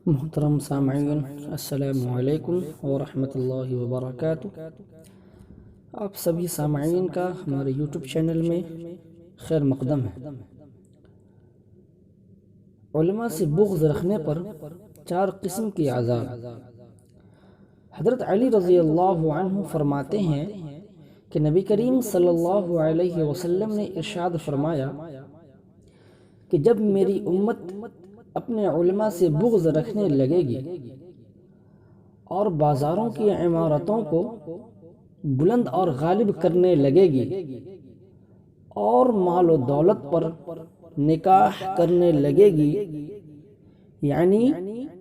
محترم سامعین، السلام علیکم ورحمۃ اللہ وبرکاتہ۔ آپ سبھی سامعین کا ہمارے یوٹیوب چینل میں خیر مقدم ہے۔ علماء سے بغض رکھنے پر 4 قسم کی عذاب۔ حضرت علی رضی اللہ عنہ فرماتے ہیں کہ نبی کریم صلی اللہ علیہ وسلم نے ارشاد فرمایا کہ جب میری امت اپنے علماء سے بغض رکھنے لگے گی اور بازاروں کی عمارتوں کو بلند اور غالب کرنے لگے گی اور مال و دولت پر نکاح کرنے لگے گی، یعنی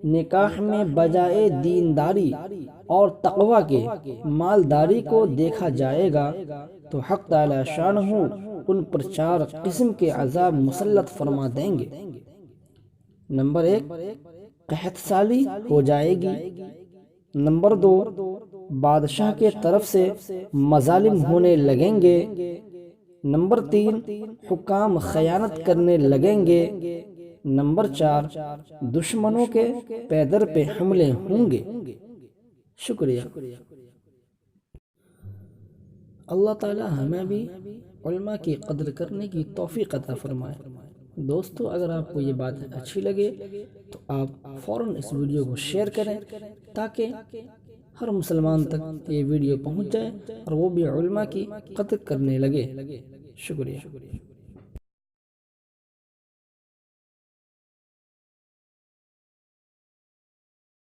نکاح میں بجائے دینداری اور تقوی کے مالداری کو دیکھا جائے گا، تو حق تعالی شانہ ان پر 4 قسم کے عذاب مسلط فرما دیں گے۔ نمبر 1، قحط سالی ہو جائے گی۔ نمبر 2، بادشاہ کے طرف سے مظالم ہونے لگیں گے۔ نمبر 3، حکام خیانت کرنے لگیں گے۔ نمبر 4، دشمنوں کے پیدر پہ حملے ہوں گے۔ شکریہ۔ اللہ تعالی ہمیں بھی علماء کی قدر کرنے کی توفیق عطا فرمائے۔ دوستو، اگر آپ کو یہ بات اچھی لگے تو آپ فوراً اس ویڈیو کو شیئر کریں تاکہ ہر مسلمان تک یہ ویڈیو پہنچ جائے اور وہ بھی علماء کی قدر کرنے لگے۔ شکریہ۔